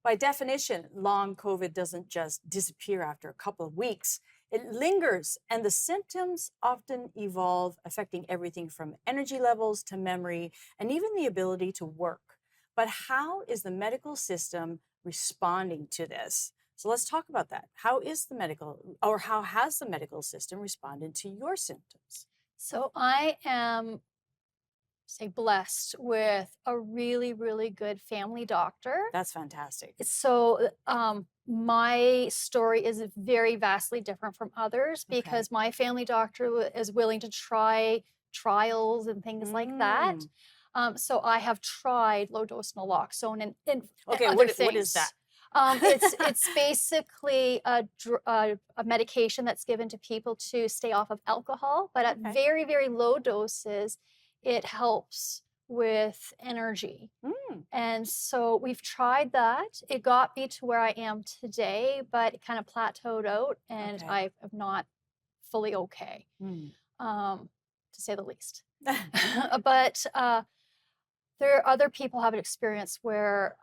by definition, long COVID doesn't just disappear after a couple of weeks. It lingers, and the symptoms often evolve, affecting everything from energy levels to memory and even the ability to work. But how is the medical system responding to this? So let's talk about that. How has the medical system responded to your symptoms? So I am, say, blessed with a really, really good family doctor. That's fantastic. My story is very vastly different from others Okay. because my family doctor is willing to try trials and things like that. Mm. So I have tried low dose naloxone and Okay, other what is that? things. It's basically a medication that's given to people to stay off of alcohol, but at Okay. very, very low doses, it helps with energy. Mm. And so we've tried that. It got me to where I am today, but it kind of plateaued out, and Okay. I am not fully okay, Mm. to say the least. But there are other people have an experience where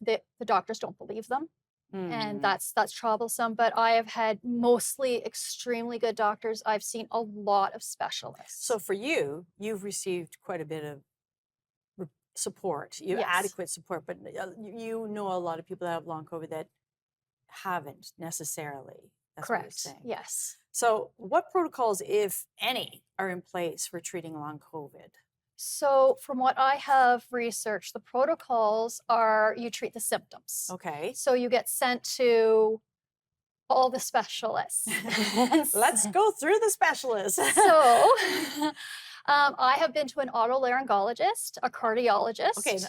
the doctors don't believe them, and Mm. that's troublesome. But I have had mostly extremely good doctors. I've seen a lot of specialists. So for you, you've received quite a bit of support, you Yes, adequate support, but you know a lot of people that have long COVID that haven't necessarily. That's what you're correct. saying. Yes. So what protocols, if any, are in place for treating long COVID? So, from what I have researched, the protocols are you treat the symptoms. Okay. So, you get sent to all the specialists. Let's go through the specialists. So, I have been to an otolaryngologist, a Okay, cardiologist.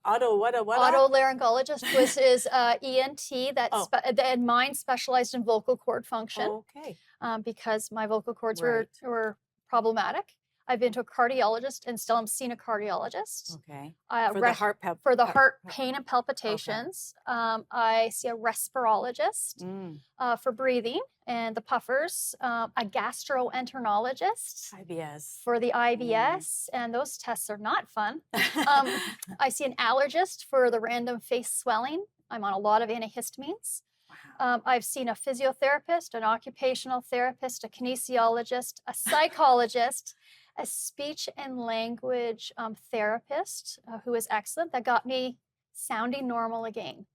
auto, what? Otolaryngologist was is ENT Oh, and mine specialized in vocal cord function okay. because my vocal cords Right. were problematic. I've been to a cardiologist and still am seeing a cardiologist. Okay. Uh, For the re- heart for the heart pal- pain and okay. palpitations. I see a respirologist Mm. for breathing and the puffers, a gastroenterologist IBS. for the IBS, and those tests are not fun. I see an allergist for the random face swelling. I'm on a lot of antihistamines. Wow. I've seen a physiotherapist, an occupational therapist, a kinesiologist, a psychologist, a speech and language therapist who is excellent. That got me sounding normal again.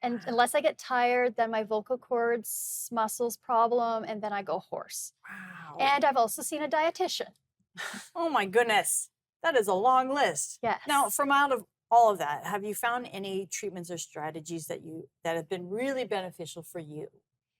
And Wow. unless I get tired, then my vocal cords, muscles problem, and then I go hoarse. Wow. And I've also seen a dietitian. Oh my goodness. That is a long list. Now, Yes. from out of all of that, have you found any treatments or strategies that have been really beneficial for you?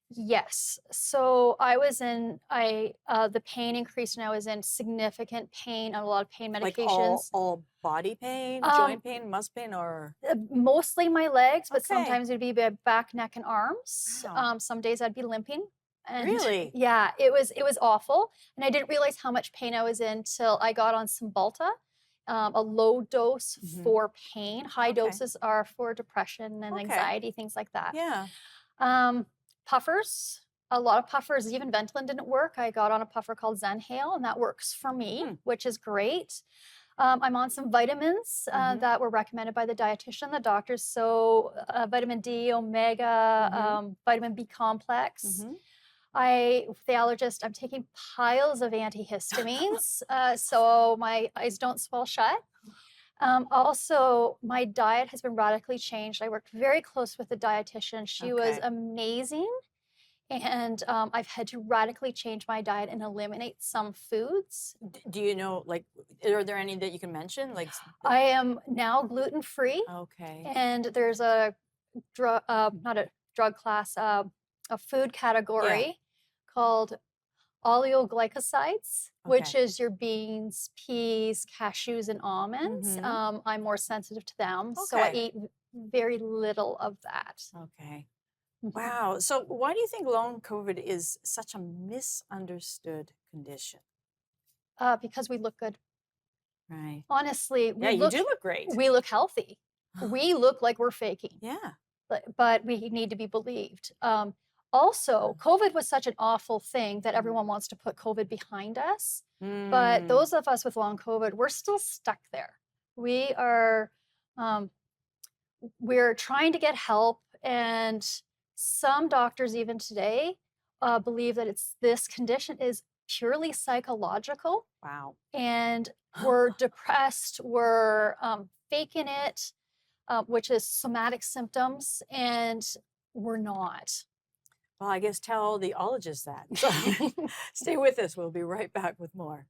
Yes. So I was in the pain increased and I was in significant pain on a lot of pain Like medications. all body pain, Um, joint pain, muscle pain, or Mostly my legs, but okay. sometimes it'd be back, neck, and arms. Wow. Some days I'd be limping, and Really? yeah, it was awful. And I didn't realize how much pain I was in till I got on Cymbalta, a low dose Hmm. for pain. High Okay. doses are for depression and Okay. anxiety, things like that. Yeah. Um, Puffers, a lot of puffers, even Ventolin didn't work. I got on a puffer called Zenhale, and that works for me, Hmm. which is great. I'm on some vitamins Hmm. that were recommended by the dietitian, the doctors. So, vitamin D, omega, Hmm. vitamin B complex. Hmm. The allergist, I'm taking piles of antihistamines so my eyes don't swell shut. Also, my diet has been radically changed. I worked very close with the dietitian. She was Okay. amazing. And I've had to radically change my diet and eliminate some foods. Do you know, like, are there any that you can mention? Like, I am now gluten free, okay. and there's a drug, not a drug class, a food Yeah. category called oleoglycosides, which Okay. is your beans, peas, cashews, and almonds. Hmm. I'm more sensitive to them, so I Okay. eat very little of that. Okay. Mhm. Wow. So why do you think long COVID is such a misunderstood condition? Because we look good. Right. Honestly, Yeah, you do look great. we look healthy. We look like we're faking, Yeah. but we need to be believed. Also, COVID was such an awful thing that everyone wants to put COVID behind us. But Mm. those of us with long COVID, we're still stuck there. We are, um, we're trying to get help, and some doctors even today believe that this condition is purely psychological, Wow. and we're depressed, we're faking it, which is somatic symptoms, and we're not. Well, I guess tell all the ologists that. So stay with us. We'll be right back with more.